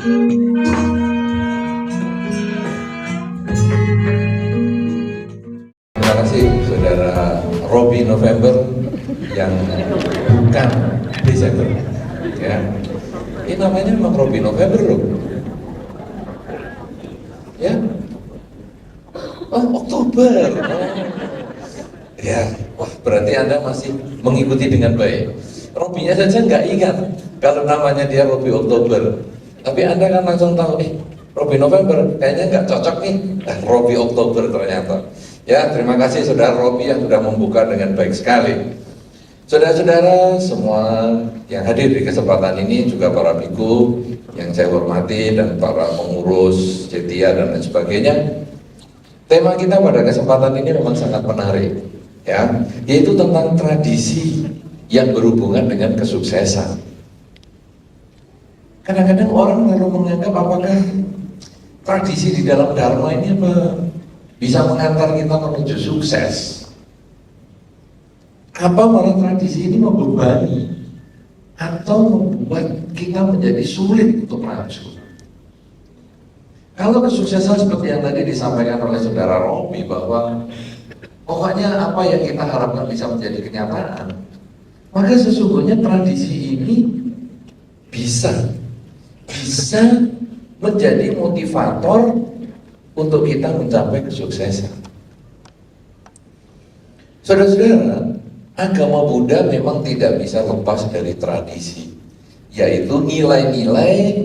Terima kasih Saudara Robi November yang bukan Desember. Ya, ini namanya memang Robi November loh. Ya, oh Oktober. Ya, wah berarti Anda masih mengikuti dengan baik. Robinya saja nggak ingat kalau namanya dia Robi Oktober. Tapi Anda kan langsung tahu, Robi November kayaknya nggak cocok nih. Robi Oktober ternyata. Ya, terima kasih Saudara Robi yang sudah membuka dengan baik sekali. Saudara-saudara semua yang hadir di kesempatan ini, juga para biku yang saya hormati dan para pengurus Cetia dan lain sebagainya. Tema kita pada kesempatan ini memang sangat menarik, ya, yaitu tentang tradisi yang berhubungan dengan kesuksesan. Kadang-kadang orang lalu menganggap apakah tradisi di dalam Dharma ini bisa mengantar kita menuju sukses? Apa malah tradisi ini membebani atau membuat kita menjadi sulit untuk maju? Kalau kesuksesan seperti yang tadi disampaikan oleh Saudara Robi, bahwa pokoknya apa yang kita harapkan bisa menjadi kenyataan, maka sesungguhnya tradisi ini bisa menjadi motivator untuk kita mencapai kesuksesan. Saudara-saudara, agama Buddha memang tidak bisa lepas dari tradisi, yaitu nilai-nilai,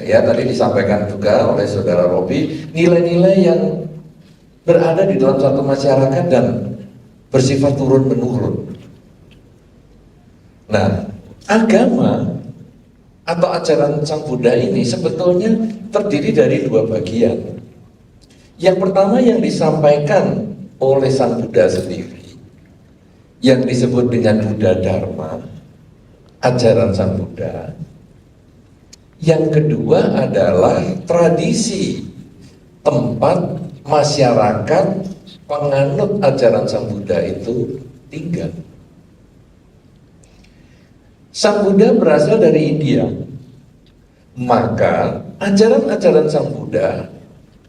ya tadi disampaikan juga oleh Saudara Robi, nilai-nilai yang berada di dalam satu masyarakat dan bersifat turun-menurun. Nah, agama atau ajaran Sang Buddha ini sebetulnya terdiri dari dua bagian. Yang pertama yang disampaikan oleh Sang Buddha sendiri, yang disebut dengan Buddha Dharma, ajaran Sang Buddha. Yang kedua adalah tradisi tempat masyarakat penganut ajaran Sang Buddha itu tinggal. Sang Buddha berasal dari India, maka ajaran-ajaran Sang Buddha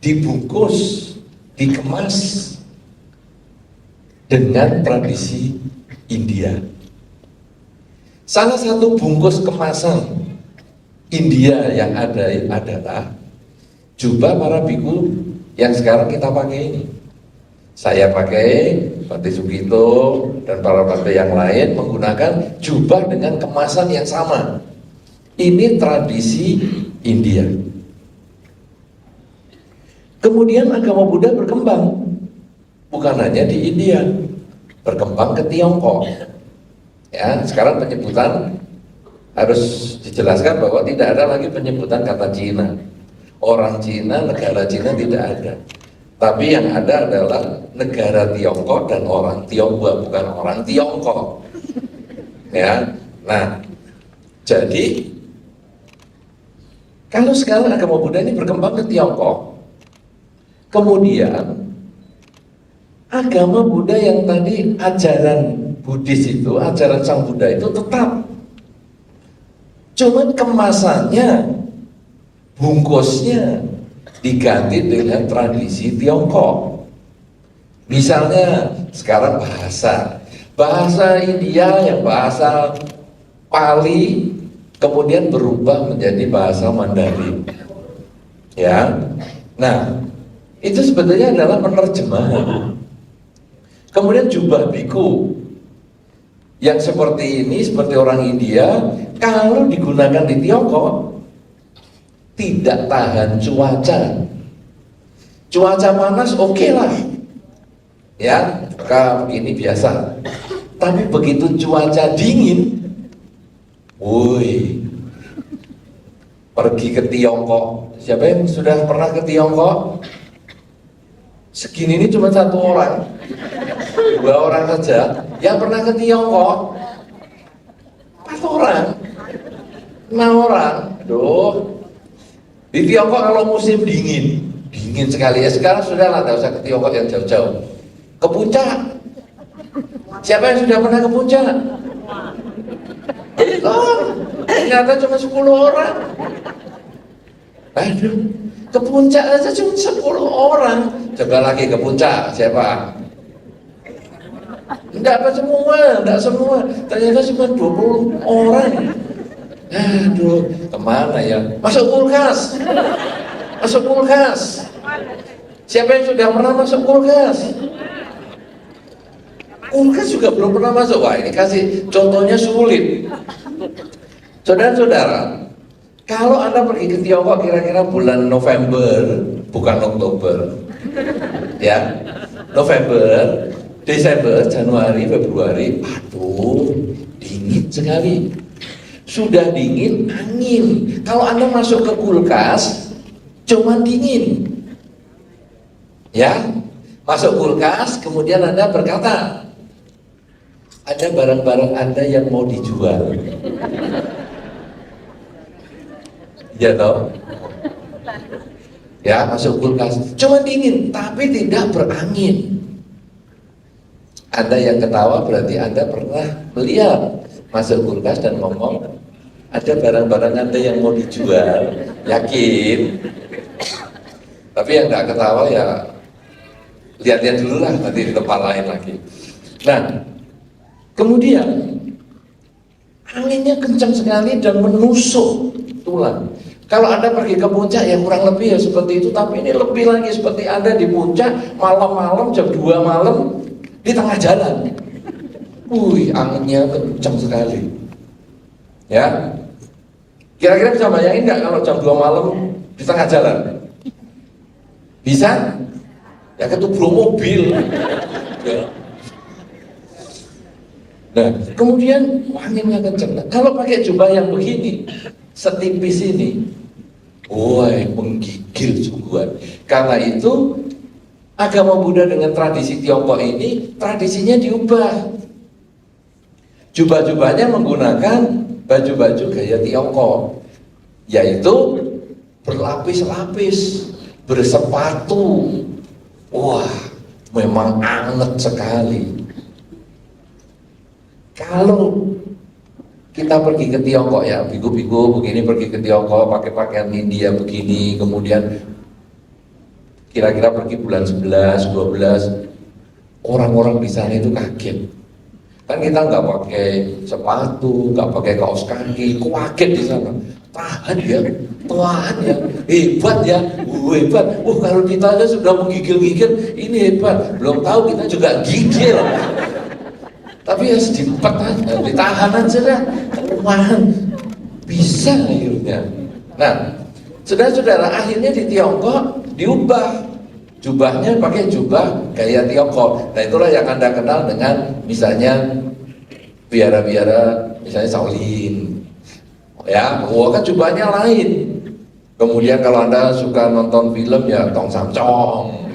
dibungkus, dikemas dengan tradisi India. Salah satu bungkus kemasan India yang ada adalah jubah para biku yang sekarang kita pakai ini. Saya pakai, Bante Sugito dan para bante yang lain menggunakan jubah dengan kemasan yang sama. Ini tradisi India. Kemudian agama Buddha berkembang, bukan hanya di India, berkembang ke Tiongkok. Ya, sekarang penyebutan harus dijelaskan bahwa tidak ada lagi penyebutan kata Cina. Orang Cina, negara Cina tidak ada. Tapi yang ada adalah negara Tiongkok dan orang Tionghoa, bukan orang Tiongkok. Ya, nah, jadi kalau sekarang agama Buddha ini berkembang ke Tiongkok, kemudian agama Buddha yang tadi ajaran Buddhis itu, ajaran Sang Buddha itu tetap, cuman kemasannya, bungkusnya diganti dengan tradisi Tiongkok. Misalnya sekarang bahasa India yang bahasa Pali kemudian berubah menjadi bahasa Mandarin. Ya, nah itu sebetulnya adalah penerjemahan. Kemudian jubah biku yang seperti ini, seperti orang India, kalau digunakan di Tiongkok tidak tahan cuaca. Cuaca panas oke lah, ya, ini biasa. Tapi begitu cuaca dingin, woi, pergi ke Tiongkok. Siapa yang sudah pernah ke Tiongkok? Segini ini cuma satu orang, 2 orang saja yang pernah ke Tiongkok. 4 orang, 6 orang. Aduh, di Tiongkok kalau musim dingin sekali ya. Sekarang sudah lah, tidak usah ke Tiongkok yang jauh-jauh. Ke puncak. Siapa yang sudah pernah ke puncak? Oh, ternyata cuma 10 orang. Aduh, ke puncak aja cuma 10 orang. Coba lagi ke puncak, siapa? Enggak semua. Ternyata cuma 20 orang. Aduh, kemana ya? Masuk kulkas. Siapa yang sudah pernah masuk kulkas? Kulkas juga belum pernah masuk. Wah, ini kasih contohnya sulit. Saudara-saudara, kalau Anda pergi ke Tiongkok kira-kira bulan November, bukan Oktober, ya, November, Desember, Januari, Februari, aduh, dingin sekali. Sudah dingin, angin. Kalau Anda masuk ke kulkas, cuma dingin. Ya, masuk kulkas, kemudian Anda berkata, ada barang-barang Anda yang mau dijual. Ya toh? Ya, masuk kulkas, cuma dingin, tapi tidak berangin. Anda yang ketawa berarti Anda pernah melihat masuk kulkas dan ngomong, ada barang-barang Anda yang mau dijual, yakin? Tapi yang nggak ketawa ya lihat-lihat dulu lah, nanti di tempat lain lagi. Nah, kemudian anginnya kencang sekali dan menusuk tulang. Kalau Anda pergi ke puncak ya kurang lebih ya seperti itu, tapi ini lebih lagi seperti Anda di puncak malam-malam jam 2 malam di tengah jalan. Wih, anginnya kencang sekali. Ya, kira-kira bisa bayangin nggak kalau jam 2 malam di tengah jalan? Bisa? Ya ketubur mobil. Ya. Nah, kemudian anginnya kencang. Nah, kalau pakai jubah yang begini, setipis ini, wah, menggigil sungguhan. Karena itu agama Buddha dengan tradisi Tiongkok ini tradisinya diubah. Jubah-jubahnya menggunakan baju-baju gaya Tiongkok, yaitu berlapis-lapis, bersepatu. Wah, memang anget sekali. Kalau kita pergi ke Tiongkok ya, biku-biku begini pergi ke Tiongkok pakai pakaian India begini, kemudian kira-kira pergi bulan 11, 12, orang-orang di sana itu kaget. Kan kita nggak pakai sepatu, nggak pakai kaos kaki, kaget di sana. Tahan ya, hebat ya, hebat. Kalau kita aja sudah menggigil-gigil, ini hebat. Belum tahu kita juga gigil. Tapi ya sedipet aja, ditahan aja dah. Kemahan bisa akhirnya. Nah, saudara-saudara, akhirnya di Tiongkok diubah. Jubahnya pakai jubah gaya Tiongkok. Nah, itulah yang Anda kenal dengan misalnya biara-biara, misalnya Shaolin. Ya, kan jubahnya lain. Kemudian kalau Anda suka nonton film ya Tong Sam Chong.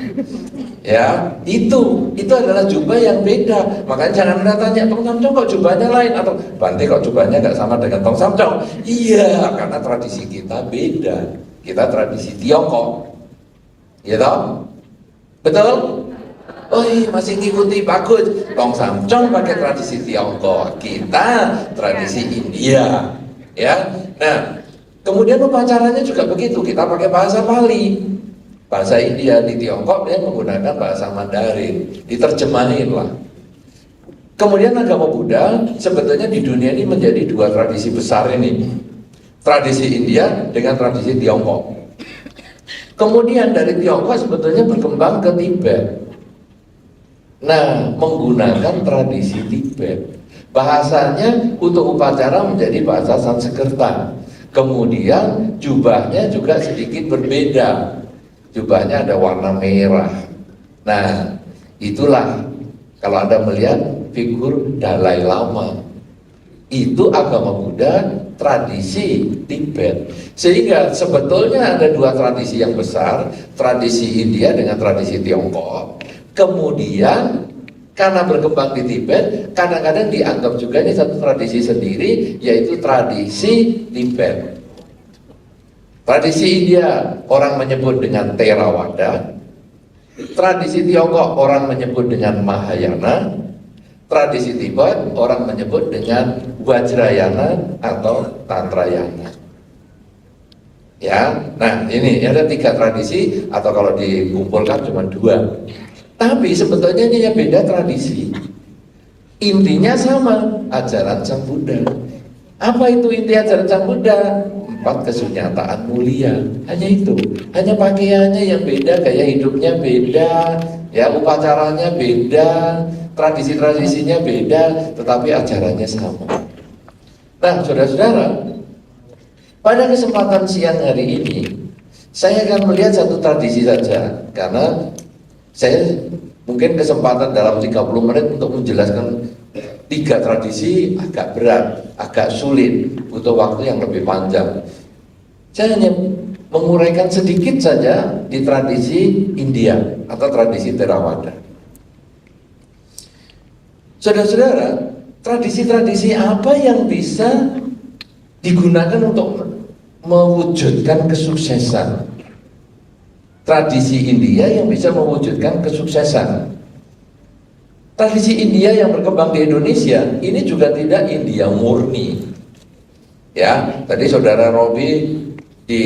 Ya, itu adalah jubah yang beda. Makanya jangan Anda tanya Tong Sam Chong kok jubahnya lain, atau Bante kok jubahnya nggak sama dengan Tong Sam Chong. Iya, karena tradisi kita beda. Kita tradisi Tiongkok. Ya toh? Betul? Oh iya, masih ngikuti, bagus. Tong Sam Chong pakai tradisi Tiongkok, kita tradisi India. Ya. Nah, kemudian upacaranya juga begitu. Kita pakai bahasa Pali. Bahasa India di Tiongkok dia menggunakan bahasa Mandarin, diterjemahin lah. Kemudian agama Buddha sebetulnya di dunia ini menjadi dua tradisi besar ini, tradisi India dengan tradisi Tiongkok. Kemudian dari Tiongkok sebetulnya berkembang ke Tibet. Nah, menggunakan tradisi Tibet. Bahasanya untuk upacara menjadi bahasa Sanskerta. Kemudian jubahnya juga sedikit berbeda. Jubahnya ada warna merah. Nah, itulah kalau Anda melihat figur Dalai Lama. Itu agama Buddha, tradisi Tibet. Sehingga sebetulnya ada dua tradisi yang besar, tradisi India dengan tradisi Tiongkok. Kemudian karena berkembang di Tibet, kadang-kadang dianggap juga ini satu tradisi sendiri, yaitu tradisi Tibet. Tradisi India orang menyebut dengan Theravada, tradisi Tiongkok orang menyebut dengan Mahayana, tradisi Tibet orang menyebut dengan Vajrayana atau Tantrayana. Ya, nah ini ada 3 tradisi atau kalau dikumpulkan cuma 2. Tapi sebetulnya ini ya beda tradisi. Intinya sama, ajaran Sang Buddha. Apa itu inti ajaran Sang Buddha? 4 kesunyataan mulia. Hanya itu. Hanya pakaiannya yang beda, gaya hidupnya beda, ya upacaranya beda, tradisi-tradisinya beda, tetapi ajarannya sama. Nah, saudara-saudara, pada kesempatan siang hari ini, saya akan melihat satu tradisi saja, karena saya mungkin kesempatan dalam 30 menit untuk menjelaskan 3 tradisi agak berat, agak sulit, butuh waktu yang lebih panjang. Saya hanya menguraikan sedikit saja di tradisi India atau tradisi Theravada. Saudara-saudara, tradisi-tradisi apa yang bisa digunakan untuk mewujudkan kesuksesan? Tradisi India yang bisa mewujudkan kesuksesan. Tradisi India yang berkembang di Indonesia ini juga tidak India murni. Ya, tadi saudara Robi di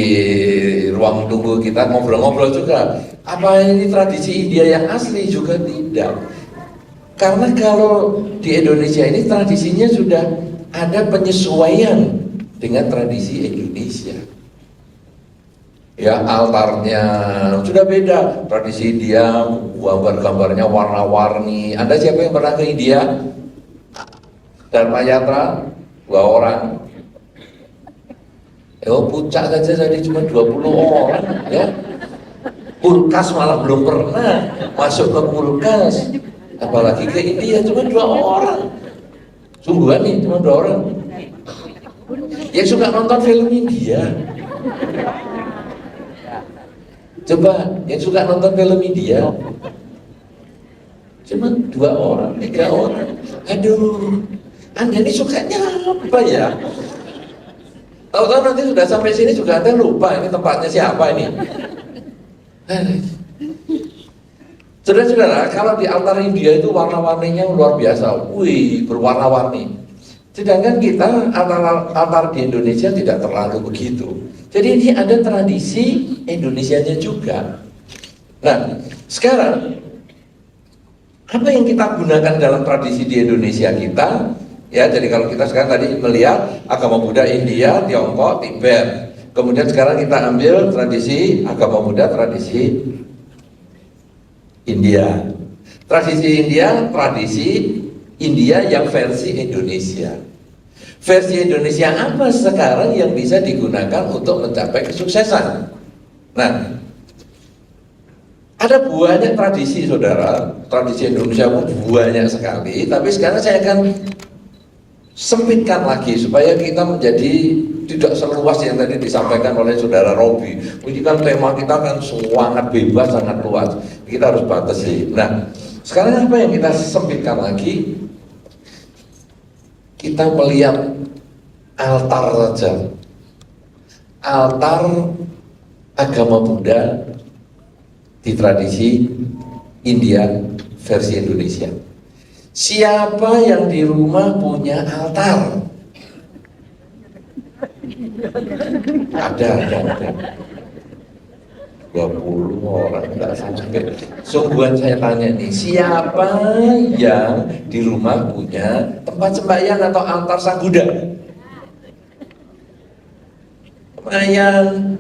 ruang tunggu kita ngobrol-ngobrol juga. Apa ini tradisi India yang asli? Juga tidak. Karena kalau di Indonesia ini tradisinya sudah ada penyesuaian dengan tradisi Indonesia. Ya, altarnya sudah beda. Tradisi India gambar-gambarnya warna-warni. Anda siapa yang pernah ke India? Dharma Yatra 2 orang. Puncak saja tadi cuma 20 orang, ya. Kulkas malah belum pernah masuk ke kulkas. Apalagi ke India cuma 2 orang. Sungguhan nih cuma 2 orang. Yang suka nonton film India. Coba yang suka nonton film India. Cuma 2 orang, 3 orang. Aduh, Anda ini sukanya apa ya? Tahu-tahu nanti sudah sampai sini juga Anda lupa ini tempatnya siapa ini. Saudara-saudara, kalau di altar India itu warna-warninya luar biasa. Wih, berwarna-warni. Sedangkan kita altar di Indonesia tidak terlalu begitu. Jadi ini ada tradisi Indonesianya juga. Nah, sekarang apa yang kita gunakan dalam tradisi di Indonesia kita? Ya, jadi kalau kita sekarang tadi melihat agama Buddha India, Tiongkok, Tibet. Kemudian sekarang kita ambil tradisi agama Buddha, tradisi India. Tradisi India yang versi Indonesia. Versi Indonesia apa sekarang yang bisa digunakan untuk mencapai kesuksesan? Nah, ada banyak tradisi, saudara. Tradisi Indonesia pun banyak sekali. Tapi sekarang saya akan sempitkan lagi supaya kita menjadi tidak seluas yang tadi disampaikan oleh saudara Robi. Ini kan tema kita kan sangat bebas, sangat luas. Kita harus batasi. Nah, sekarang apa yang kita sempitkan lagi? Kita melihat altar saja. Altar agama Buddha di tradisi India versi Indonesia. Siapa yang di rumah punya altar? Ada. 20 orang, enggak sampai. Sungguhan saya tanya nih, siapa yang di rumah punya tempat sembahyang atau altar Sang Buddha? Lumayan.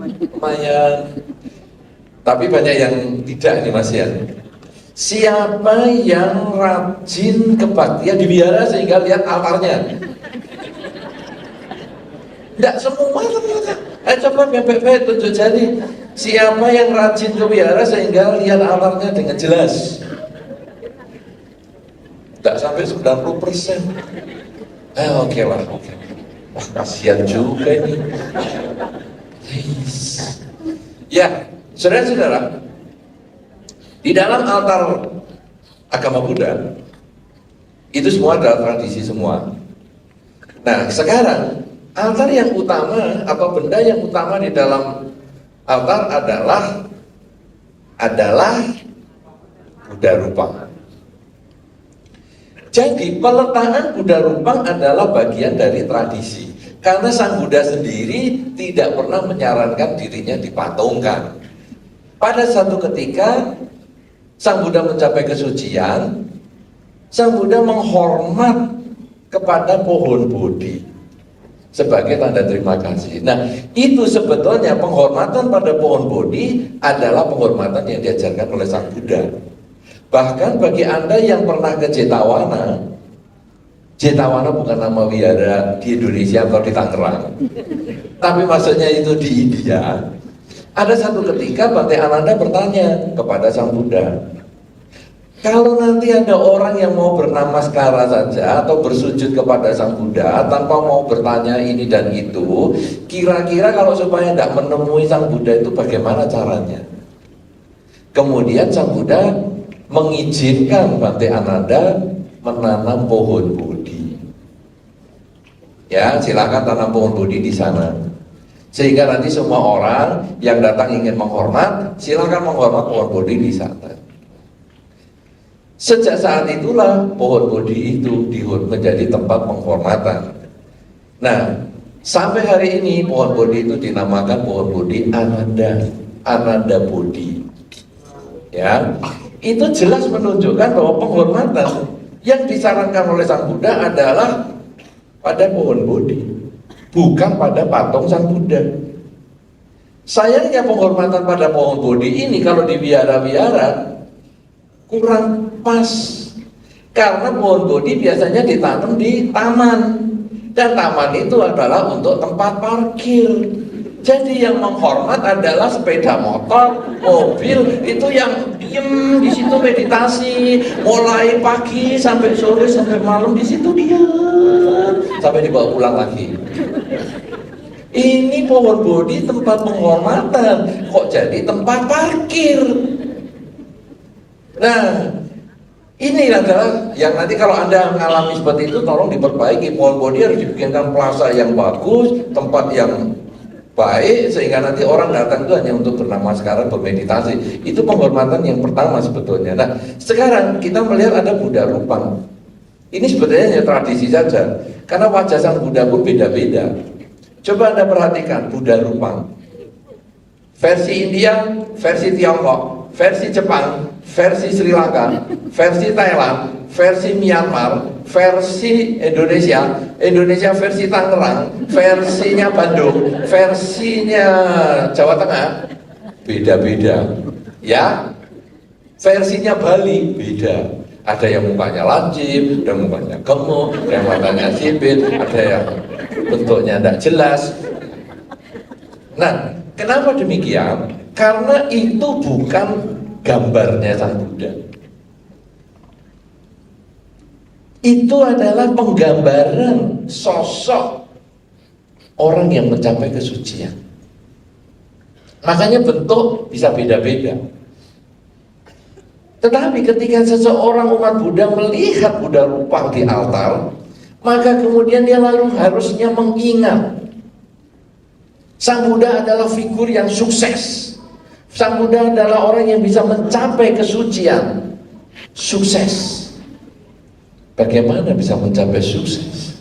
Tapi banyak yang tidak nih Mas ya. Siapa yang rajin kebaktian di wihara sehingga lihat altarnya? Tidak semua ternyata. Coba bebek tunjuk jari. Siapa yang rajin ke wihara sehingga lihat altarnya dengan jelas? Tidak sampai 90%. Oke lah. Wah, kasihan juga ini. Ya, saudara-saudara, di dalam altar agama Buddha itu semua adalah tradisi semua. Nah, sekarang altar yang utama atau benda yang utama di dalam altar adalah Buddha Rupang. Jadi peletakan Buddha Rupang adalah bagian dari tradisi. Karena Sang Buddha sendiri tidak pernah menyarankan dirinya dipatungkan. Pada satu ketika Sang Buddha mencapai kesucian, Sang Buddha menghormat kepada pohon Bodhi sebagai tanda terima kasih. Nah, itu sebetulnya penghormatan pada pohon Bodhi adalah penghormatan yang diajarkan oleh Sang Buddha. Bahkan bagi Anda yang pernah ke Jetavana, Jetavana bukan nama wihara di Indonesia atau di Tangerang, tapi maksudnya itu di India. Ada satu ketika Bhante Ananda bertanya kepada Sang Buddha, kalau nanti ada orang yang mau bernamaskara saja atau bersujud kepada Sang Buddha tanpa mau bertanya ini dan itu, kira-kira kalau supaya tidak menemui Sang Buddha itu bagaimana caranya? Kemudian Sang Buddha mengizinkan Bhante Ananda menanam pohon Bodhi. Ya, silakan tanam pohon Bodhi di sana. Sehingga nanti semua orang yang datang ingin menghormat, silakan menghormat pohon Bodhi di sana. Sejak saat itulah pohon Bodhi itu menjadi tempat penghormatan. Nah, sampai hari ini pohon Bodhi itu dinamakan pohon Bodhi Ananda, Ananda Bodhi. Ya, itu jelas menunjukkan bahwa penghormatan yang disarankan oleh Sang Buddha adalah pada pohon Bodhi, bukan pada patung Sang Buddha. Sayangnya penghormatan pada pohon Bodhi ini kalau di wihara-wihara kurang pas, karena pohon Bodhi biasanya ditanam di taman, dan taman itu adalah untuk tempat parkir. Jadi yang menghormat adalah sepeda motor, mobil, itu yang diem di situ meditasi, mulai pagi sampai sore sampai malam di situ dia, sampai dibawa pulang lagi. Ini pohon Bodhi tempat penghormatan, kok jadi tempat parkir? Nah, ini adalah yang nanti kalau Anda mengalami seperti itu, tolong diperbaiki. Pohon Bodhi harus dibikinkan plaza yang bagus, tempat yang baik, sehingga nanti orang datang itu hanya untuk bernamaskara, bermeditasi. Itu penghormatan yang pertama sebetulnya. Nah, sekarang kita melihat ada Buddha Rupang. Ini sebetulnya hanya tradisi saja, karena wajah Sang Buddha pun beda-beda. Coba Anda perhatikan Buddha Rupang. Versi India, versi Tiongkok, versi Jepang, versi Sri Lanka, versi Thailand, versi Myanmar, versi Indonesia versi Tangerang, versinya Bandung, versinya Jawa Tengah, beda-beda. Ya, versinya Bali beda. Ada yang mukanya lancip, ada yang mukanya gemuk, ada yang matanya sipit, ada yang bentuknya tidak jelas. Nah, kenapa demikian? Karena itu bukan gambarnya Sang Buddha. Itu adalah penggambaran sosok orang yang mencapai kesucian. Makanya bentuk bisa beda-beda. Tetapi ketika seseorang umat Buddha melihat Buddha Rupang di altar, maka kemudian dia lalu harusnya mengingat Sang Buddha adalah figur yang sukses. Sang Buddha adalah orang yang bisa mencapai kesucian. Sukses. Bagaimana bisa mencapai sukses?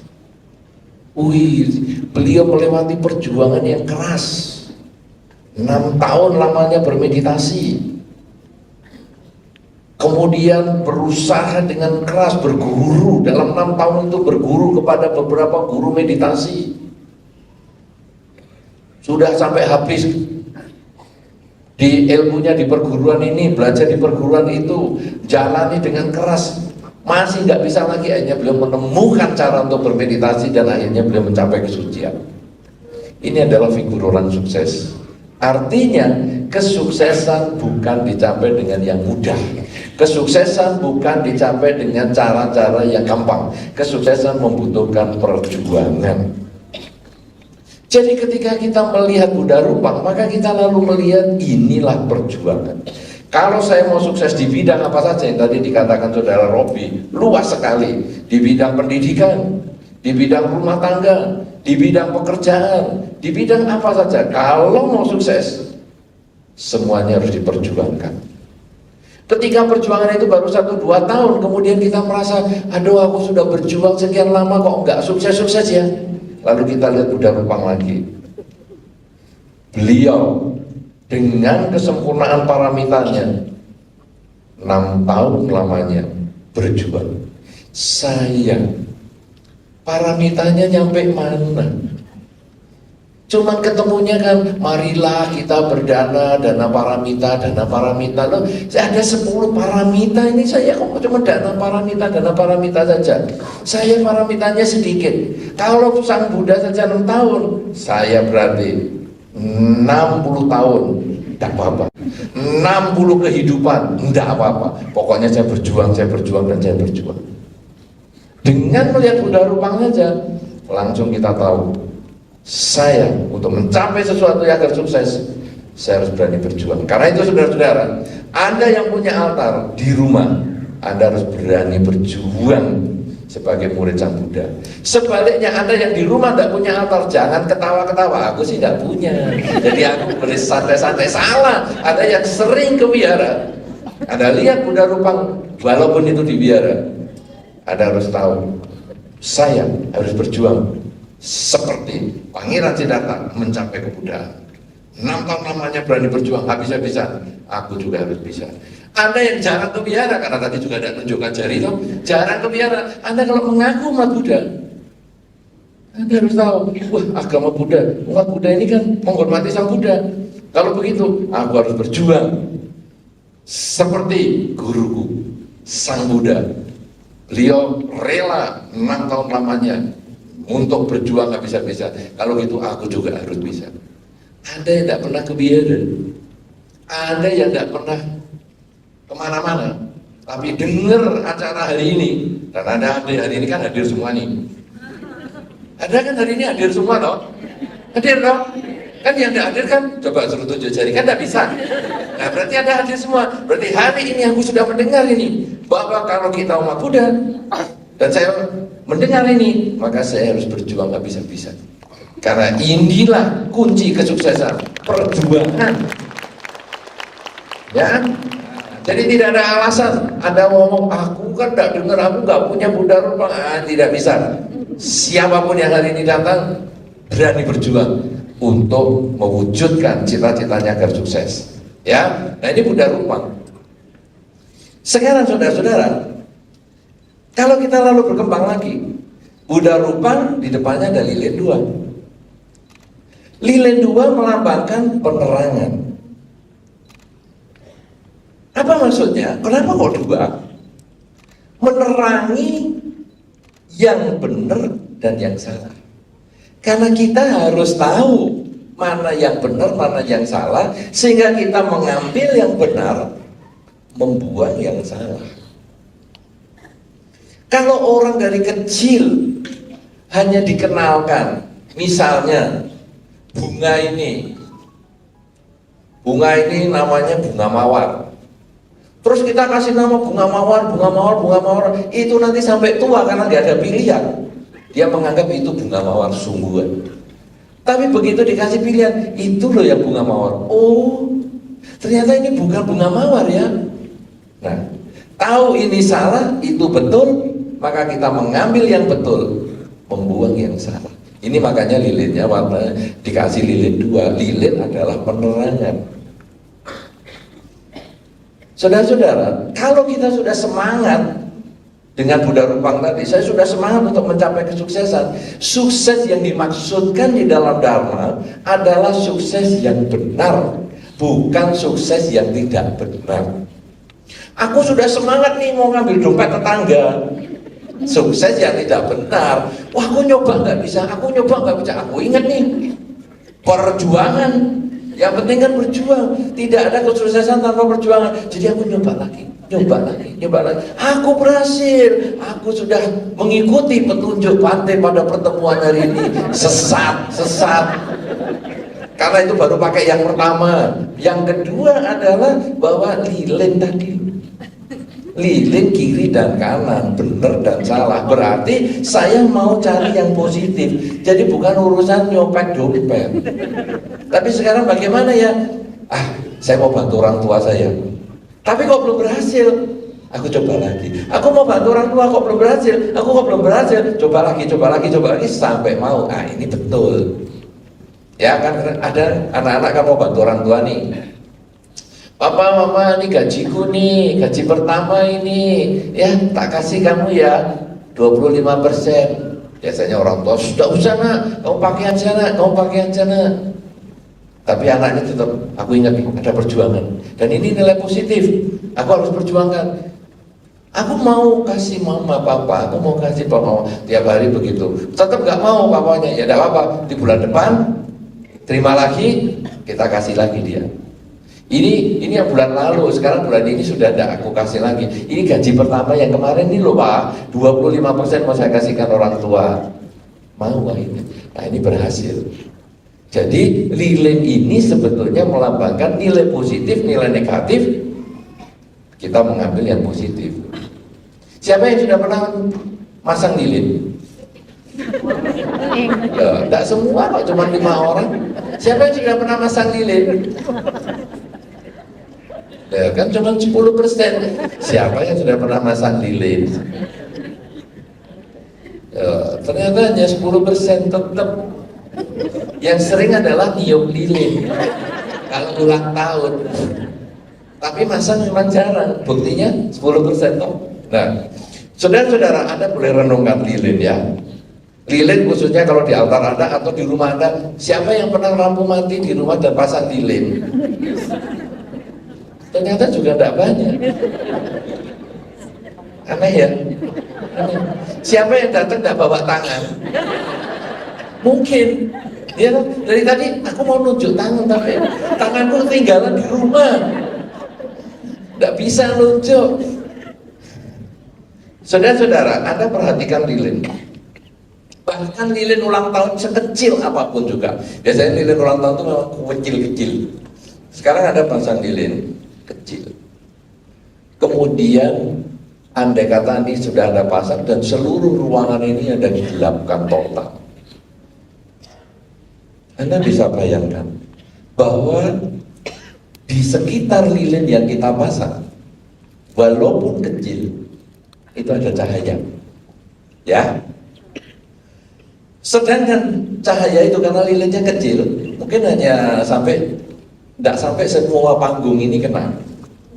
Beliau melewati perjuangan yang keras. 6 tahun lamanya bermeditasi. Kemudian berusaha dengan keras berguru. Dalam 6 tahun itu berguru kepada beberapa guru meditasi. Sudah sampai habis di ilmunya di perguruan ini, belajar di perguruan itu, jalani dengan keras, masih nggak bisa lagi. Akhirnya beliau menemukan cara untuk bermeditasi dan akhirnya beliau mencapai kesucian. Ini adalah figur orang sukses. Artinya kesuksesan bukan dicapai dengan yang mudah. Kesuksesan bukan dicapai dengan cara-cara yang gampang. Kesuksesan membutuhkan perjuangan. Jadi ketika kita melihat Buddha Rupang, maka kita lalu melihat inilah perjuangan. Kalau saya mau sukses di bidang apa saja yang tadi dikatakan Saudara Robi, luas sekali. Di bidang pendidikan, di bidang rumah tangga, di bidang pekerjaan, di bidang apa saja. Kalau mau sukses, semuanya harus diperjuangkan. Ketika perjuangan itu baru 1-2 tahun, kemudian kita merasa, aduh aku sudah berjuang sekian lama kok nggak sukses-sukses ya. Lalu kita lihat Buddha Rupang lagi. Beliau dengan kesempurnaan paramitanya 6 tahun lamanya berjuang. Saya paramitanya nyampe mana? Cuman ketemunya kan, marilah kita berdana, dana paramita. Loh, ada 10 paramita, ini saya kok cuma dana paramita saja. Saya paramitanya sedikit. Kalau Sang Buddha saja 6 tahun, saya berarti 60 tahun, tidak apa-apa. 60 kehidupan, tidak apa-apa. Pokoknya saya berjuang. Dengan melihat Buddha Rupang saja, langsung kita tahu, saya untuk mencapai sesuatu yang agar sukses, saya harus berani berjuang. Karena itu saudara-saudara, Anda yang punya altar di rumah, Anda harus berani berjuang sebagai murid Sang Buddha. Sebaliknya Anda yang di rumah tidak punya altar, jangan ketawa-ketawa, aku sih tidak punya, jadi aku boleh santai-santai. Salah. Ada yang sering ke wihara, Anda lihat Buddha Rupang, walaupun itu di wihara, Anda harus tahu, saya harus berjuang seperti Pangeran Siddhartha mencapai kebuddhaan. 6 tahun lamanya berani berjuang, nggak bisa-bisa, aku juga harus bisa. Anda yang jarang ke wihara, karena tadi juga ada tunjukkan jari itu, jarang ke wihara, Anda kalau mengaku umat Buddha, Anda harus tahu, wah agama Buddha, umat Buddha ini kan menghormati Sang Buddha. Kalau begitu, aku harus berjuang seperti guruku, Sang Buddha. Beliau rela 6 tahun lamanya untuk berjuang nggak bisa-bisa. Kalau gitu aku juga harus bisa. Anda yang tidak pernah ke wihara, Anda yang tidak pernah kemana-mana, tapi dengar acara hari ini, dan Anda hari ini kan hadir semua nih. Anda kan hari ini hadir semua toh? Hadir toh? Kan yang tidak hadir kan, coba suruh tunjuk jari, kan tidak bisa. Nah berarti Anda hadir semua. Berarti hari ini aku sudah mendengar ini, bahwa kalau kita umat Buddha, dan saya mendengar ini, maka saya harus berjuang nggak bisa-bisa. Karena inilah kunci kesuksesan, perjuangan. Ya, jadi tidak ada alasan Anda ngomong, aku kan tidak dengar, aku nggak punya Buddha Rupang. Tidak bisa. Siapapun yang hari ini datang, berani berjuang untuk mewujudkan cita-citanya agar sukses. Ya, nah ini Buddha Rupang. Sekarang saudara-saudara, kalau kita lalu berkembang lagi, Buddha Rupang di depannya ada lilin 2. Lilin 2 melambangkan penerangan. Apa maksudnya? Kenapa kok 2? Menerangi yang benar dan yang salah. Karena kita harus tahu mana yang benar, mana yang salah, sehingga kita mengambil yang benar, membuang yang salah. Kalau orang dari kecil hanya dikenalkan, misalnya bunga ini namanya bunga mawar, terus kita kasih nama bunga mawar, itu nanti sampai tua karena nggak ada pilihan, dia menganggap itu bunga mawar sungguhan. Tapi begitu dikasih pilihan, itu loh yang bunga mawar, oh ternyata ini bukan bunga mawar ya. Nah, tahu ini salah, itu betul, maka kita mengambil yang betul, membuang yang salah. Ini makanya lilinnya warna dikasih lilin 2. Lilin adalah penerangan. Saudara-saudara, kalau kita sudah semangat dengan Buddha Rupang tadi, saya sudah semangat untuk mencapai kesuksesan. Sukses yang dimaksudkan di dalam Dharma adalah sukses yang benar, bukan sukses yang tidak benar. Aku sudah semangat nih mau ngambil dompet tetangga, sukses yang tidak benar. Wah, aku nyoba nggak bisa. Aku ingat nih, perjuangan. Yang penting kan berjuang. Tidak ada kesuksesan tanpa perjuangan. Jadi aku nyoba lagi. Aku berhasil. Aku sudah mengikuti petunjuk Bhante pada pertemuan hari ini. Sesat. Karena itu baru pakai yang pertama. Yang kedua adalah bahwa lilin tadi, lilin kiri dan kanan, benar dan salah. Berarti saya mau cari yang positif. Jadi bukan urusan nyopet dompet. Tapi sekarang bagaimana ya? Saya mau bantu orang tua saya. Tapi kok belum berhasil. Aku coba lagi. Aku mau bantu orang tua kok belum berhasil. Aku kok belum berhasil. Coba lagi sampai mau. Ah, ini betul. Ya kan ada anak-anak kamu bantu orang tua nih. Papa, mama, ini gajiku nih, gaji pertama ini. Ya, tak kasih kamu ya 25%. Biasanya orang tua, sudah usah nak, kamu pakai aja nak. Tapi anaknya tetap, aku ingat ada perjuangan. Dan ini nilai positif, aku harus perjuangkan. Aku mau kasih mama papa, aku mau kasih papa tiap hari begitu. Tetap gak mau papanya, ya tidak apa-apa. Di bulan depan, terima lagi, kita kasih lagi dia. Ini yang bulan lalu, sekarang bulan ini sudah ada, aku kasih lagi. Ini gaji pertama yang kemarin ini loh Pak, 25% mau saya kasihkan orang tua. Mau ini. Nah ini berhasil. Jadi lilin ini sebetulnya melambangkan nilai positif, nilai negatif. Kita mengambil yang positif. Siapa yang sudah pernah masang lilin? Ya, tidak semua kok, cuma 5 orang. Siapa yang sudah pernah masang lilin? Ya, kan cuma 10%. Siapa yang sudah pernah masang lilin? Ya, ternyata hanya 10% tetap. Yang sering adalah niup lilin kalau ulang tahun. Tapi masang memang jarang. Buktinya 10% toh. Nah, saudara-saudara, Anda boleh renungkan lilin ya. Lilin khususnya kalau di altar Anda atau di rumah Anda. Siapa yang pernah lampu mati di rumah dan pasang lilin? Ternyata juga tidak banyak. Aneh ya. Aneh. Siapa yang datang tidak bawa tangan? Mungkin. Ya, dari tadi aku mau nunjuk tangan tapi tanganku ketinggalan di rumah. Tidak bisa nunjuk. Saudara-saudara, Anda perhatikan lilin. Bahkan lilin ulang tahun sekecil apapun juga. Biasanya lilin ulang tahun itu memang kecil-kecil. Sekarang ada pasang lilin kecil. Kemudian andai kata ini sudah ada pasang dan seluruh ruangan ini ada digelapkan total. Anda bisa bayangkan bahwa di sekitar lilin yang kita pasang, walaupun kecil, itu ada cahaya. Ya. Sedangkan cahaya itu karena lilinnya kecil, mungkin hanya tidak sampai semua panggung ini kena.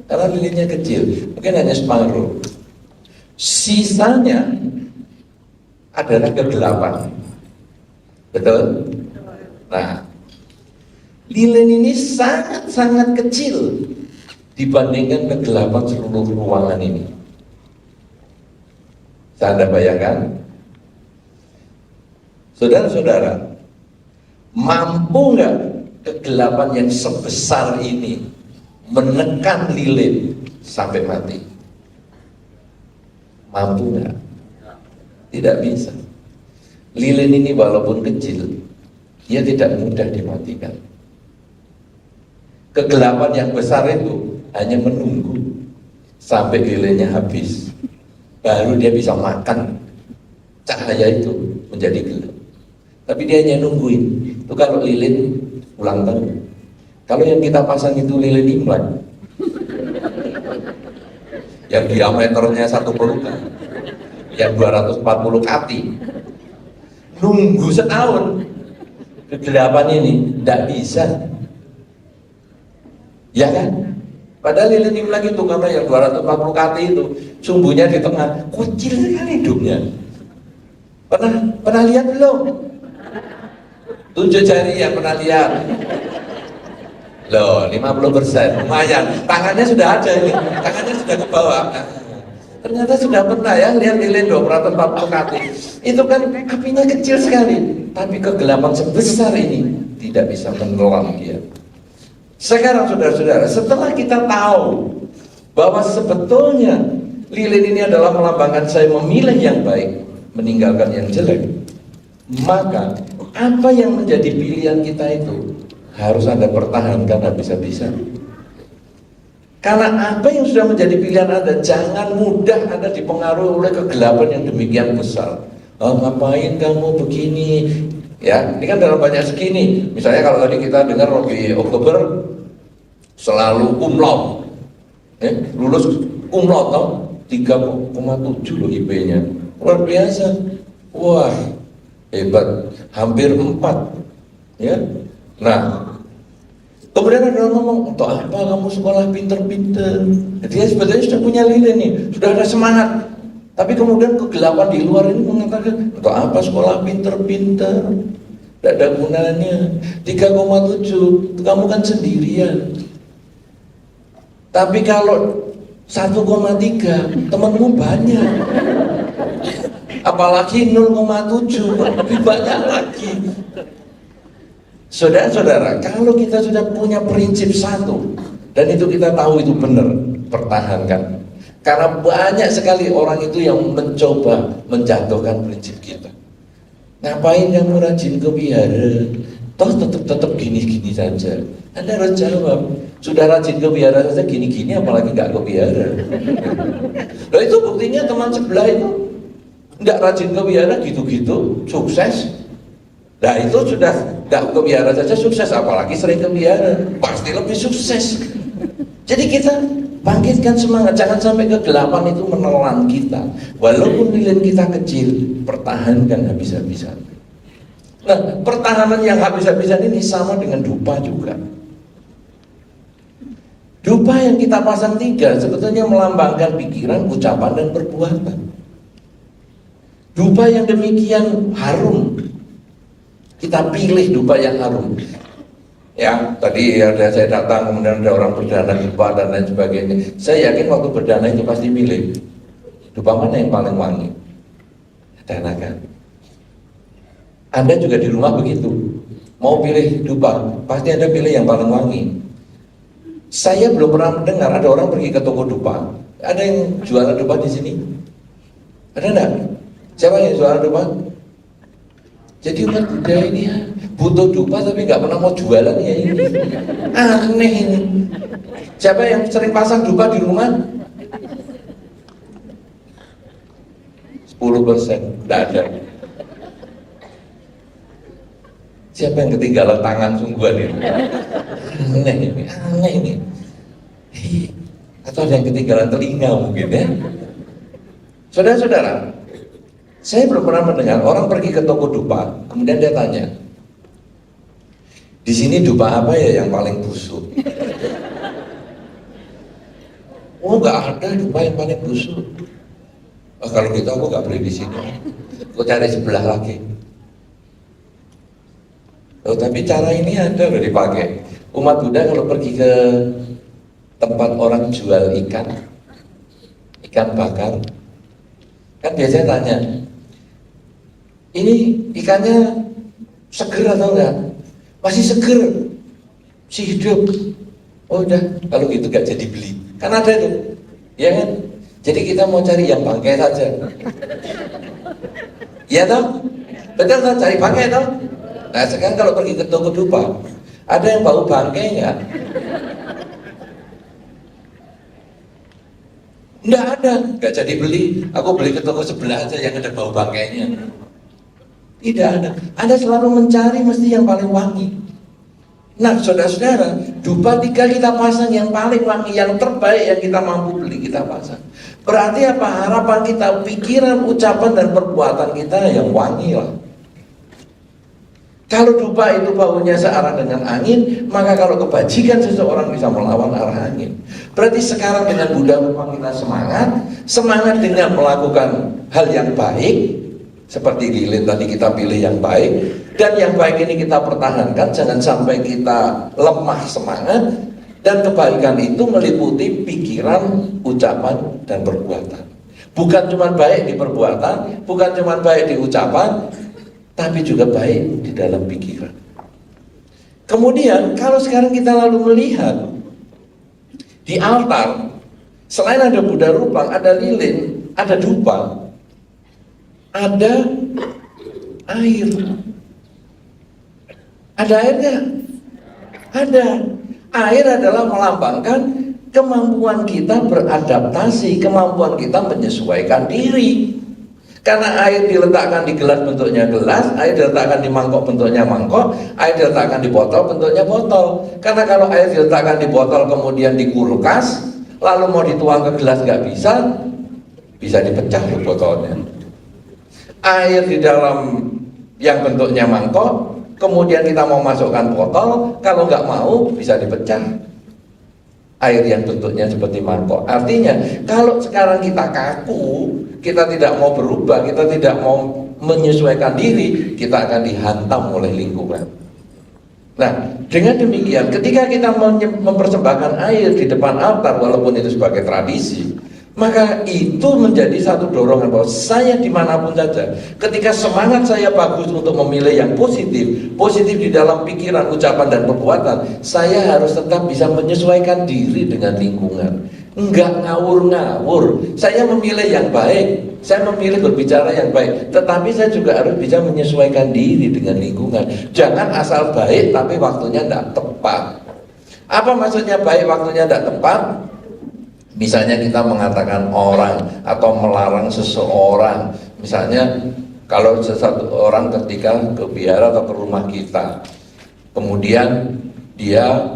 Karena lilinnya kecil, mungkin hanya separuh. Sisanya adalah kegelapan. Betul? Nah, lilin ini sangat-sangat kecil dibandingkan kegelapan seluruh ruangan ini. Bisa Anda bayangkan? Saudara-saudara, mampu nggak kegelapan yang sebesar ini menekan lilin sampai mati? Mampu nggak? Tidak bisa. Lilin ini walaupun kecil, dia tidak mudah dimatikan. Kegelapan yang besar itu hanya menunggu sampai lilinnya habis, baru dia bisa makan cahaya itu menjadi gelap. Tapi dia hanya nungguin. Itu kalau lilin ulang tahun. Kalau yang kita pasang itu lilin Imlek, yang diameternya 1 pelukan, yang 240 kati, nunggu setahun. Kegelapan ini tidak bisa, ya kan? Padahal lilin Imlek itu karena yang 240 kati itu sumbunya di tengah, kecil sekali hidupnya. Pernah lihat belum? Tunjuk jari yang pernah lihat. Loh, 50%, lumayan. Tangannya sudah ada ini, tangannya sudah ke bawah. Ternyata sudah pernah ya lihat lilin 240 kati. Itu kan apinya kecil sekali, tapi kegelapan sebesar ini tidak bisa menelan dia. Sekarang saudara-saudara, setelah kita tahu bahwa sebetulnya lilin ini adalah melambangkan saya memilih yang baik, meninggalkan yang jelek, maka apa yang menjadi pilihan kita itu harus Anda pertahankan habis-habisan. Karena apa yang sudah menjadi pilihan Anda, jangan mudah Anda dipengaruhi oleh kegelapan yang demikian besar. Oh, ngapain kamu begini? Ya, ini kan dalam banyak segi nih. Misalnya kalau tadi kita dengar di Oktober selalu cum laude, lulus Kumlot 3,7 loh IP-nya, luar biasa. Wah, hebat, hampir 4 ya. Nah, kemudian ada orang ngomong, untuk apa kamu sekolah pinter-pinter? Dia sebetulnya sudah punya lilin nih, sudah ada semangat. Tapi kemudian kegelapan di luar ini mengatakan, untuk apa sekolah pinter-pinter? Tidak ada gunanya. 3,7, kamu kan sendirian. Tapi kalau 1,3, temanmu banyak. Apalagi 0,7, lebih banyak lagi. Saudara-saudara, kalau kita sudah punya prinsip satu, dan itu kita tahu itu benar, pertahankan. Karena banyak sekali orang itu yang mencoba menjatuhkan prinsip kita. Ngapain kamu rajin ke wihara? Toh tetap gini-gini saja. Anda harus jawab, sudah rajin ke wihara saja gini-gini, apalagi nggak ke wihara. Nah itu buktinya teman sebelah itu nggak rajin ke wihara gitu-gitu, sukses. Nah itu sudah nggak ke wihara saja sukses, apalagi sering ke wihara, pasti lebih sukses. Jadi kita bangkitkan semangat, jangan sampai kegelapan itu menelan kita. Walaupun nilai kita kecil, pertahankan habis-habisan. Nah, pertahanan yang habis-habisan ini sama dengan dupa juga. Dupa yang kita pasang 3 sebetulnya melambangkan pikiran, ucapan, dan perbuatan. Dupa yang demikian harum, kita pilih dupa yang harum. Ya, tadi ada saya datang, kemudian ada orang berdana dupa dan lain sebagainya. Saya yakin waktu berdana itu pasti milih dupa mana yang paling wangi. Danakan. Anda juga di rumah begitu. Mau pilih dupa, pasti Anda pilih yang paling wangi. Saya belum pernah mendengar ada orang pergi ke toko dupa. Ada yang jualan dupa di sini? Ada enggak? Siapa yang jualan dupa? Jadi umat Buddha ini ya, butuh dupa tapi nggak pernah mau jualan ya ini. Aneh ini. Siapa yang sering pasang dupa di rumah? 10%, tidak ada. Siapa yang ketinggalan tangan sungguhan ini? Aneh ini. Atau ada yang ketinggalan telinga mungkin ya. Saudara-saudara, saya belum pernah mendengar orang pergi ke toko dupa, kemudian dia tanya, di sini dupa apa ya yang paling busuk? Oh nggak ada dupa yang paling busuk. Oh, kalau gitu aku nggak beli di sini. Aku cari sebelah lagi. Oh, tapi cara ini ada loh dipakai. Umat Buddha kalau pergi ke tempat orang jual ikan bakar, kan biasanya tanya, ini ikannya seger atau enggak? Masih seger, masih hidup. Oh udah, kalau gitu gak jadi beli. Kan ada itu, ya kan? Jadi kita mau cari yang bangkai saja. Iya toh? Betul toh, cari bangkai toh? Nah sekarang kalau pergi ke toko dupa, ada yang bau bangkai enggak? Enggak ada, enggak jadi beli. Aku beli ke toko sebelah aja yang ada bau bangkainya. Tidak ada. Anda selalu mencari mesti yang paling wangi. Nah, saudara-saudara, dupa 3 kita pasang yang paling wangi, yang terbaik yang kita mampu beli kita pasang. Berarti apa? Harapan kita, pikiran, ucapan, dan perbuatan kita yang wangi lah. Kalau dupa itu baunya searah dengan angin, maka kalau kebajikan seseorang bisa melawan arah angin. Berarti sekarang dengan Buddha memang kita semangat dengan melakukan hal yang baik, seperti lilin tadi kita pilih yang baik, dan yang baik ini kita pertahankan, jangan sampai kita lemah semangat. Dan kebaikan itu meliputi pikiran, ucapan, dan perbuatan. Bukan cuma baik di perbuatan, bukan cuma baik di ucapan, tapi juga baik di dalam pikiran. Kemudian kalau sekarang kita lalu melihat di altar, selain ada Buddha Rupang, ada lilin, ada dupa, ada air. Ada airnya? Ada. Air adalah melambangkan kemampuan kita beradaptasi, kemampuan kita menyesuaikan diri. Karena air diletakkan di gelas bentuknya gelas, air diletakkan di mangkok bentuknya mangkok, air diletakkan di botol bentuknya botol. Karena kalau air diletakkan di botol kemudian di kulkas, lalu mau dituang ke gelas nggak bisa, bisa dipecah loh botolnya. Air di dalam yang bentuknya mangkok, kemudian kita mau masukkan botol, kalau nggak mau bisa dipecah. Air yang bentuknya seperti mangkok. Artinya kalau sekarang kita kaku, kita tidak mau berubah, kita tidak mau menyesuaikan diri, kita akan dihantam oleh lingkungan. Nah, dengan demikian ketika kita mempersembahkan air di depan altar, walaupun itu sebagai tradisi, maka itu menjadi satu dorongan bahwa saya dimanapun saja, ketika semangat saya bagus untuk memilih yang positif, positif di dalam pikiran, ucapan, dan perbuatan, saya harus tetap bisa menyesuaikan diri dengan lingkungan. Enggak ngawur-ngawur. Saya memilih yang baik, saya memilih berbicara yang baik, tetapi saya juga harus bisa menyesuaikan diri dengan lingkungan. Jangan asal baik tapi waktunya tidak tepat. Apa maksudnya baik waktunya tidak tepat? Misalnya kita mengatakan orang atau melarang seseorang, misalnya kalau sesuatu orang ketika ke biara atau ke rumah kita, kemudian dia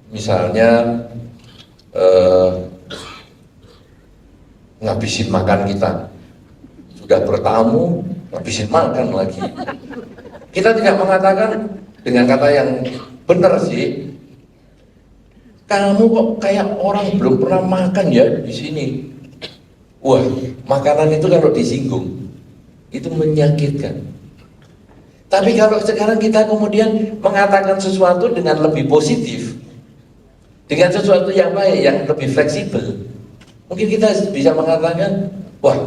misalnya ngabisin makan kita, sudah bertamu ngabisin makan lagi. Kita tidak mengatakan dengan kata yang benar sih, kamu kok kayak orang belum pernah makan ya di sini. Wah, makanan itu kalau disinggung itu menyakitkan. Tapi kalau sekarang kita kemudian mengatakan sesuatu dengan lebih positif, dengan sesuatu yang baik, yang lebih fleksibel, mungkin kita bisa mengatakan, wah,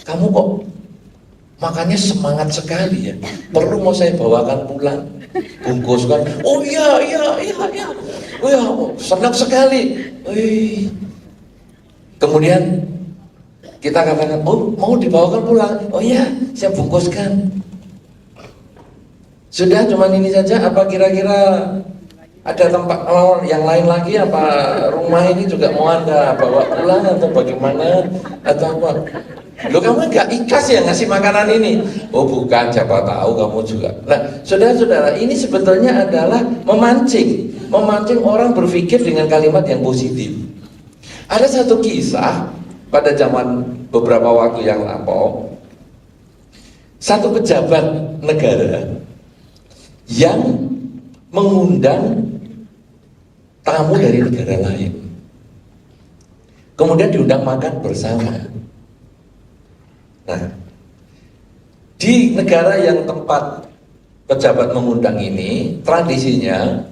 kamu kok makannya semangat sekali ya, perlu mau saya bawakan pulang, bungkuskan. Oh iya, oh ya, senang sekali. Wih. Kemudian kita katakan, oh mau dibawakan pulang, oh iya, saya bungkuskan. Sudah cuman ini saja, apa kira-kira ada tempat yang lain lagi, apa rumah ini juga mau Anda bawa pulang atau bagaimana atau apa? Loh, kamu nggak ikhlas ya ngasih makanan ini? Oh bukan, siapa tahu kamu juga. Nah, saudara-saudara, ini sebetulnya adalah memancing orang berpikir dengan kalimat yang positif. Ada satu kisah pada zaman beberapa waktu yang lampau, satu pejabat negara yang mengundang tamu dari negara lain, kemudian diundang makan bersama. Nah, di negara yang tempat pejabat mengundang ini, tradisinya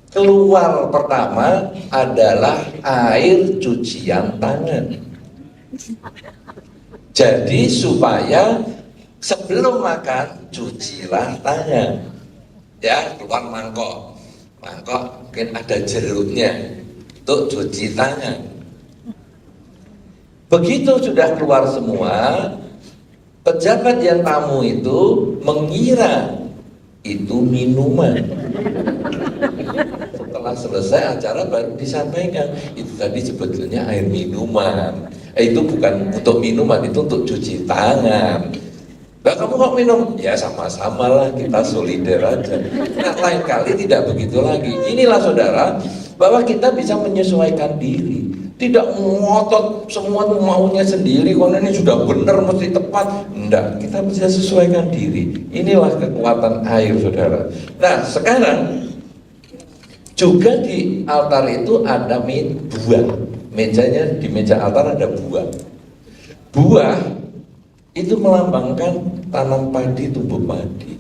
keluar pertama adalah air cucian tangan. Jadi supaya sebelum makan cucilah tangan. Ya, keluar mangkok mungkin ada jeruknya untuk cuci tangan. Begitu sudah keluar semua, pejabat yang tamu itu mengira itu minuman. Setelah selesai acara baru disampaikan, itu tadi sebetulnya air minuman. Itu bukan untuk minuman, itu untuk cuci tangan. Nah, kamu kok minum? Ya sama-sama lah, kita solider aja. Nah, lain kali tidak begitu lagi. Inilah saudara, bahwa kita bisa menyesuaikan diri. Tidak ngotot semua maunya sendiri, kalau ini sudah benar mesti tepat. Enggak, kita bisa sesuaikan diri. Inilah kekuatan air, saudara. Nah, sekarang juga di altar itu ada buah. Mejanya, di meja altar ada buah. Buah itu melambangkan tanam padi, tumbuh padi.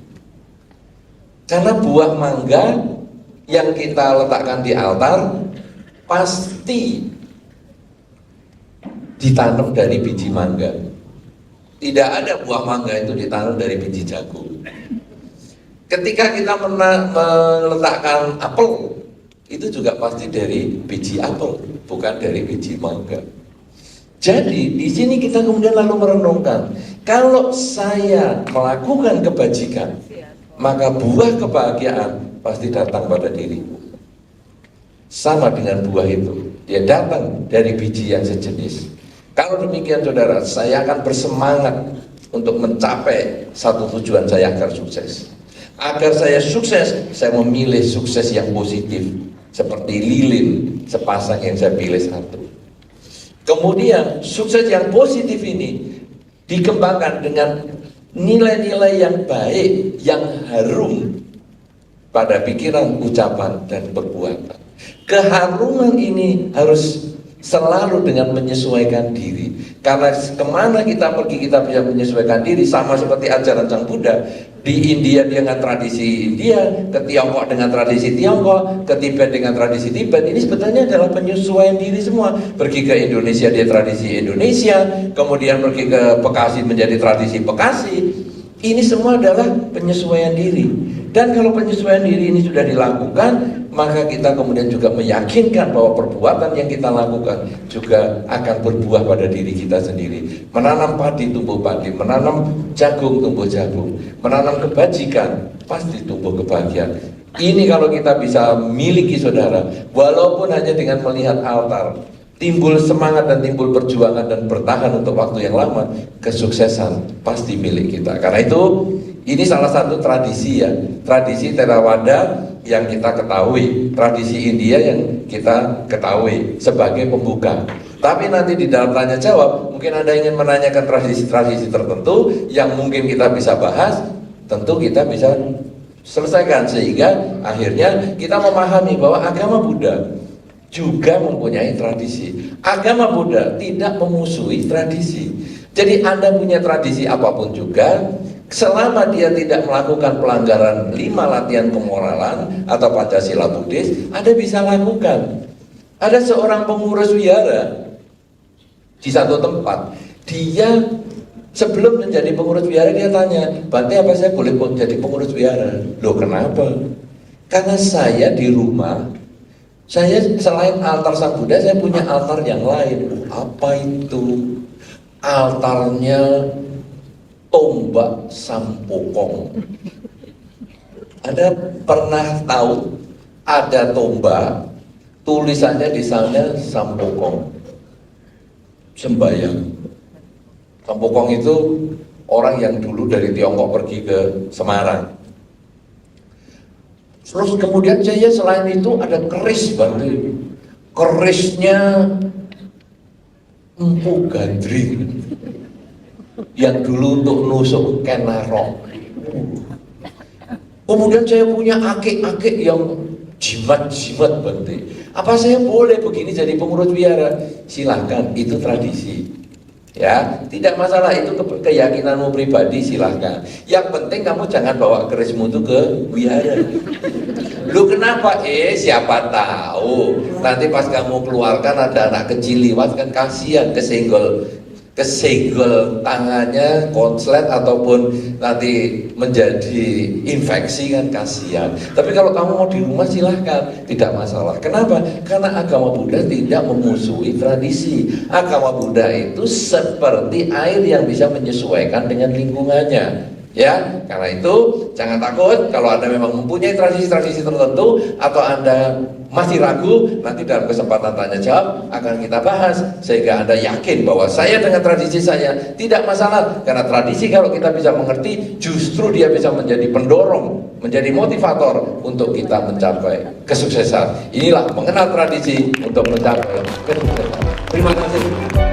Karena buah mangga yang kita letakkan di altar pasti ditanam dari biji mangga. Tidak ada buah mangga itu ditanam dari biji jagung. Ketika kita meletakkan apel, itu juga pasti dari biji apel, bukan dari biji mangga. Jadi di sini kita kemudian lalu merenungkan, kalau saya melakukan kebajikan, maka buah kebahagiaan pasti datang pada diriku. Sama dengan buah itu, dia datang dari biji yang sejenis. Kalau demikian saudara, saya akan bersemangat untuk mencapai satu tujuan saya agar sukses. Agar saya sukses, saya memilih sukses yang positif. seperti lilin sepasang yang saya pilih satu. Kemudian sukses yang positif ini dikembangkan dengan nilai-nilai yang baik, yang harum pada pikiran, ucapan, dan perbuatan. Keharuman ini harus selalu dengan menyesuaikan diri. Karena kemana kita pergi kita bisa menyesuaikan diri, sama seperti ajaran Sang Buddha. Di India dengan tradisi India, ke Tiongkok dengan tradisi Tiongkok, ke Tibet dengan tradisi Tibet. Ini sebetulnya adalah penyesuaian diri semua. Pergi ke Indonesia dia tradisi Indonesia, kemudian pergi ke Bekasi menjadi tradisi Bekasi. Ini semua adalah penyesuaian diri. Dan kalau penyesuaian diri ini sudah dilakukan, maka kita kemudian juga meyakinkan bahwa perbuatan yang kita lakukan juga akan berbuah pada diri kita sendiri. Menanam padi tumbuh padi, menanam jagung tumbuh jagung, menanam kebajikan pasti tumbuh kebahagiaan. Ini kalau kita bisa miliki saudara, walaupun hanya dengan melihat altar, timbul semangat dan timbul perjuangan dan bertahan untuk waktu yang lama, kesuksesan pasti milik kita. Karena itu ini salah satu tradisi ya, tradisi Theravada yang kita ketahui, tradisi India yang kita ketahui sebagai pembuka. Tapi nanti di dalam tanya jawab, mungkin Anda ingin menanyakan tradisi-tradisi tertentu yang mungkin kita bisa bahas, tentu kita bisa selesaikan sehingga akhirnya kita memahami bahwa agama Buddha juga mempunyai tradisi. Agama Buddha tidak memusuhi tradisi. Jadi Anda punya tradisi apapun juga, selama dia tidak melakukan pelanggaran 5 latihan kemoralan atau Pancasila Buddhis, Anda bisa lakukan. Ada seorang pengurus wihara di satu tempat, dia sebelum menjadi pengurus wihara dia tanya, Bante apa saya boleh jadi pengurus wihara? Loh kenapa? Karena saya di rumah, saya selain altar Sang Buddha, saya punya altar yang lain. Apa itu? Altarnya tombak Sampokong. Anda pernah tahu ada tombak, tulisannya di sana Sampokong, sembayang. Sampokong itu orang yang dulu dari Tiongkok pergi ke Semarang. Terus kemudian saya selain itu ada keris Bante. Kerisnya Empu Gandring yang dulu untuk nusuk kenarok. Kemudian saya punya akik-akik yang jimat-jimat Bante. Apa saya boleh begini jadi pengurus wihara? Silahkan, itu tradisi. Ya, tidak masalah, itu keyakinanmu pribadi, silahkan. Yang penting kamu jangan bawa kerismu itu ke wihara. Lu kenapa? Siapa tahu nanti pas kamu keluarkan ada anak kecil lewat kan kasihan, kesenggol tangannya konslet ataupun nanti menjadi infeksi kan kasihan. Tapi kalau kamu mau di rumah silahkan, tidak masalah. Kenapa? Karena agama Buddha tidak memusuhi tradisi. Agama Buddha itu seperti air yang bisa menyesuaikan dengan lingkungannya. Ya, karena itu jangan takut kalau Anda memang mempunyai tradisi-tradisi tertentu atau Anda masih ragu, nanti dalam kesempatan tanya jawab akan kita bahas sehingga Anda yakin bahwa saya dengan tradisi saya tidak masalah. Karena tradisi kalau kita bisa mengerti, justru dia bisa menjadi pendorong, menjadi motivator untuk kita mencapai kesuksesan. Inilah mengenal tradisi untuk mencapai kesuksesan. Terima kasih.